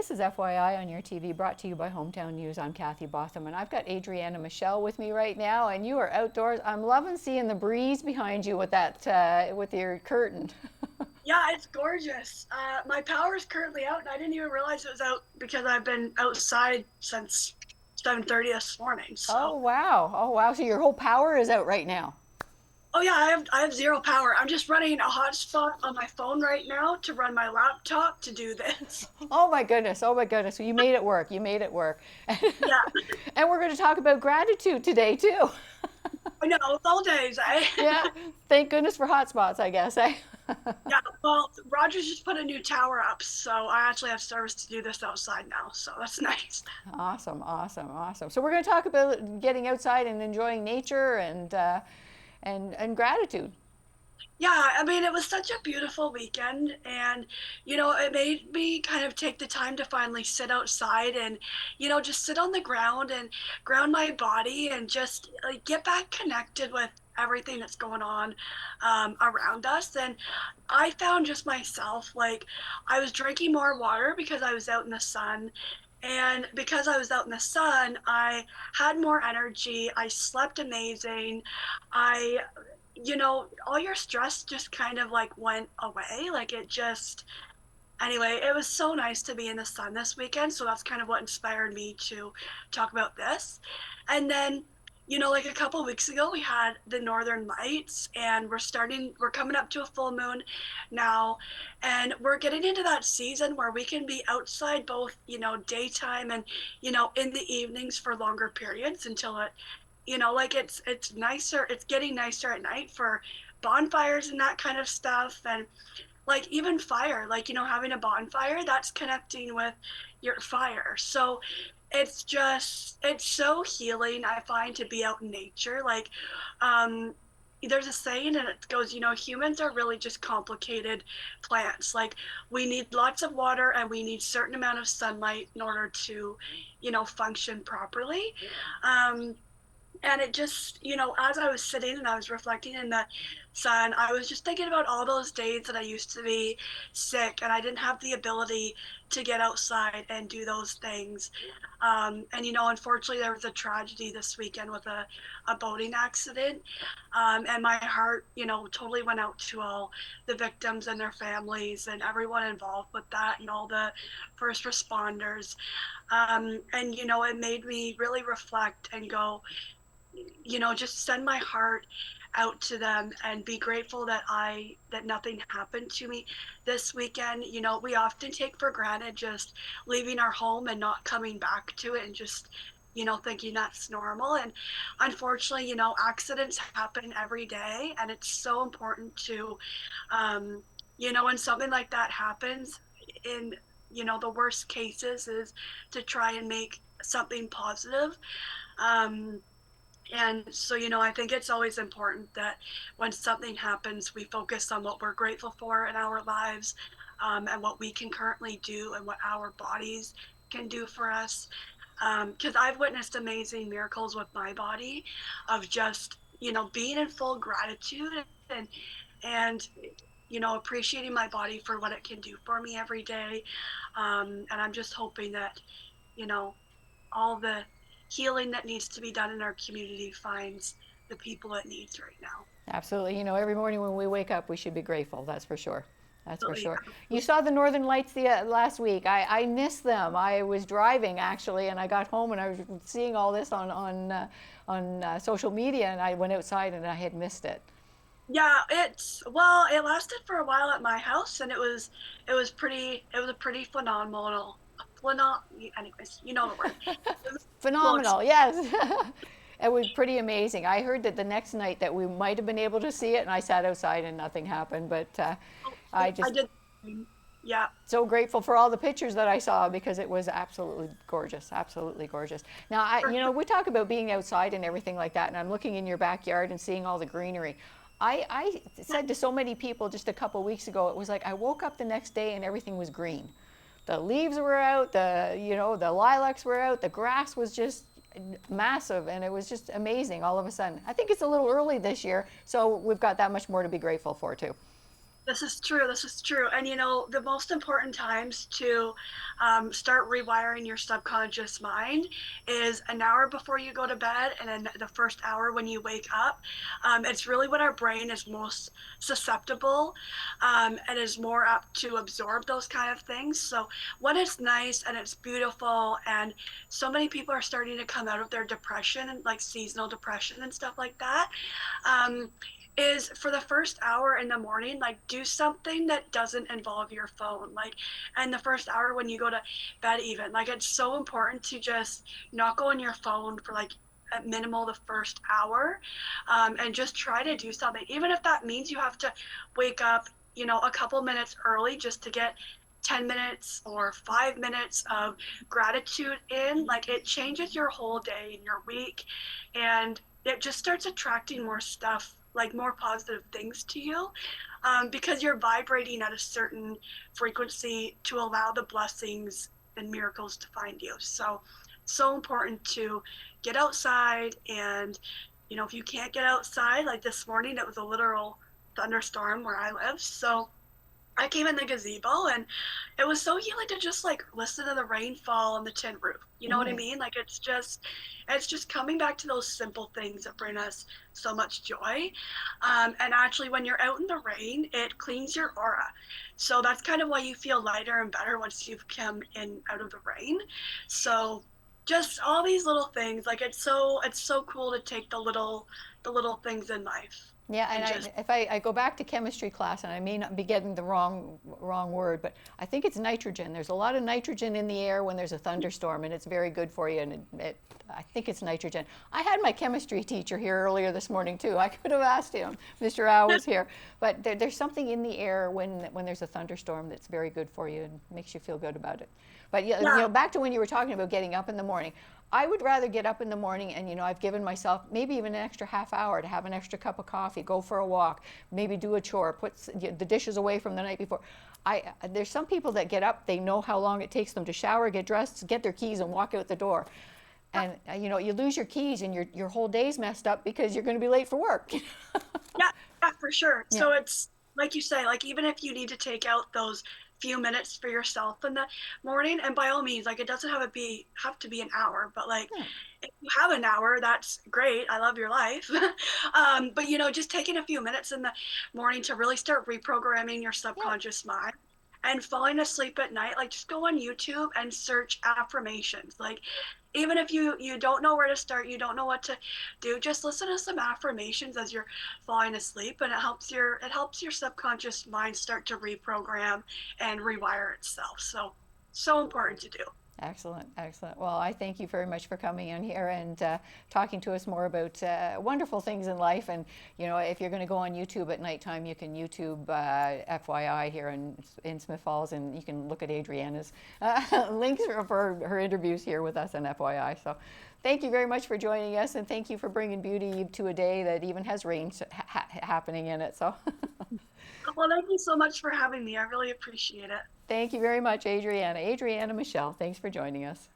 This is FYI on your TV, brought to you by Hometown News. I'm Kathy Botham, and I've got Adrianna Michelle with me right now, and you are outdoors. I'm loving seeing the breeze behind you with that, with your curtain. Yeah, it's gorgeous. My power is currently out, and I didn't even realize it was out because I've been outside since 7:30 this morning. Oh So, wow! Oh wow! So your whole power is out right now. oh yeah, I have zero power. I'm just running a hotspot on my phone right now to run my laptop to do this. Oh my goodness! Oh my goodness! So you made it work. You made it work. Yeah, And we're going to talk about gratitude today too. I know it's all days, eh? Yeah. Thank goodness for hotspots, I guess. Eh? Yeah. Well, Rogers just put a new tower up, so I actually have service to do this outside now. So that's nice. Awesome, awesome, awesome. So we're going to talk about getting outside and enjoying nature and gratitude. Yeah, I mean, it was such a beautiful weekend, and it made me kind of take the time to finally sit outside and, just sit on the ground and ground my body and just like get back connected with everything that's going on around us. And I found just myself, like, I was drinking more water because I was out in the sun. And because I was out in the sun, I had more energy. I slept amazing. I all your stress just kind of like went away. Like it just, anyway, it was so nice to be in the sun this weekend. So that's kind of what inspired me to talk about this. And then, like a couple of weeks ago, we had the Northern Lights, and we're coming up to a full moon now. And we're getting into that season where we can be outside both, daytime and, in the evenings for longer periods until it like it's nicer, it's getting nicer at night for bonfires and that kind of stuff. And like even fire, like having a bonfire, that's connecting with your fire. So it's so healing, I find, to be out in nature. Like there's a saying, and it goes, humans are really just complicated plants. Like we need lots of water and we need certain amount of sunlight in order to function properly. um, and it just, as I was sitting and I was reflecting in the sun, I was just thinking about all those days that I used to be sick and I didn't have the ability to get outside and do those things. And unfortunately, there was a tragedy this weekend with a boating accident. And my heart, totally went out to all the victims and their families and everyone involved with that and all the first responders. And it made me really reflect and go, just send my heart out to them and be grateful that nothing happened to me this weekend. We often take for granted just leaving our home and not coming back to it and just thinking that's normal. And unfortunately, accidents happen every day, and it's so important to when something like that happens, in the worst cases, is to try and make something positive. um, and so, I think it's always important that when something happens, we focus on what we're grateful for in our lives, and what we can currently do and what our bodies can do for us. Because I've witnessed amazing miracles with my body of just, being in full gratitude and appreciating my body for what it can do for me every day. And I'm just hoping that, you know, all the healing that needs to be done in our community finds the people it needs right now. Absolutely. Every morning when we wake up, we should be grateful. That's for sure. That's for Absolutely. sure. You saw the Northern Lights last week. I missed them. I was driving actually, and I got home and I was seeing all this on social media, and I went outside and I had missed it. Yeah, it lasted for a while at my house, and it was a pretty phenomenal, anyways, you know the word. It was cool. Phenomenal, yes. It was pretty amazing. I heard that the next night that we might have been able to see it, and I sat outside and nothing happened. But I I just did. Yeah. so grateful for all the pictures that I saw because it was absolutely gorgeous. Now, we talk about being outside and everything like that, and I'm looking in your backyard and seeing all the greenery. I said to so many people just a couple weeks ago, it was like I woke up the next day and everything was green. The leaves were out, the lilacs were out, the grass was just massive, and it was just amazing all of a sudden. I think it's a little early this year, so we've got that much more to be grateful for too. This is true. This is true. And the most important times to start rewiring your subconscious mind is an hour before you go to bed and then the first hour when you wake up. It's really when our brain is most susceptible and is more apt to absorb those kind of things. So when it's nice and it's beautiful, and so many people are starting to come out of their depression and like seasonal depression and stuff like that. Um, is for the first hour in the morning, like do something that doesn't involve your phone. Like, and the first hour when you go to bed, even like it's so important to just not go on your phone for like at minimal the first hour, and just try to do something, even if that means you have to wake up, a couple minutes early just to get 10 minutes or 5 minutes of gratitude in. Like it changes your whole day and your week, and it just starts attracting more stuff, like more positive things to you, because you're vibrating at a certain frequency to allow the blessings and miracles to find you. So important to get outside. And if you can't get outside, like this morning it was a literal thunderstorm where I live, so I came in the gazebo, and it was so healing to just like listen to the rainfall on the tin roof. You know what I Mm. mean? Like it's just coming back to those simple things that bring us so much joy. And actually, when you're out in the rain, it cleans your aura. So that's kind of why you feel lighter and better once you've come in out of the rain. So just all these little things, like it's so cool to take the little things in life Yeah, and and just if I go back to chemistry class, and I may not be getting the wrong word, but I think it's nitrogen. There's a lot of nitrogen in the air when there's a thunderstorm, and it's very good for you. And I think it's nitrogen. I had my chemistry teacher here earlier this morning too. I could have asked him. Mr. Al was here, but there's something in the air when there's a thunderstorm that's very good for you and makes you feel good about it. But yeah, yeah. back to when you were talking about getting up in the morning. I would rather get up in the morning and, I've given myself maybe even an extra half hour to have an extra cup of coffee, go for a walk, maybe do a chore, put the dishes away from the night before. There's some people that get up, they know how long it takes them to shower, get dressed, get their keys, and walk out the door. And, you lose your keys and your whole day's messed up because you're going to be late for work. Yeah, yeah, for sure. Yeah. So it's like you say, like even if you need to take out those few minutes for yourself in the morning, and by all means, like it doesn't have to be an hour, but like Yeah. if you have an hour, that's great. I love your life. But just taking a few minutes in the morning to really start reprogramming your Yeah. subconscious mind and falling asleep at night, like just go on YouTube and search affirmations. Like even if you don't know where to start, you don't know what to do, just listen to some affirmations as you're falling asleep, and it helps your subconscious mind start to reprogram and rewire itself. So important to do. Excellent, excellent. Well, I thank you very much for coming in here and talking to us more about wonderful things in life. And if you're going to go on YouTube at nighttime, you can YouTube FYI here in Smith Falls, and you can look at Adrianna's links for her interviews here with us on FYI. So, thank you very much for joining us, and thank you for bringing beauty to a day that even has rain happening in it. So, Well, thank you so much for having me. I really appreciate it. thank you very much, Adrianna. Adrianna Michelle, thanks for joining us.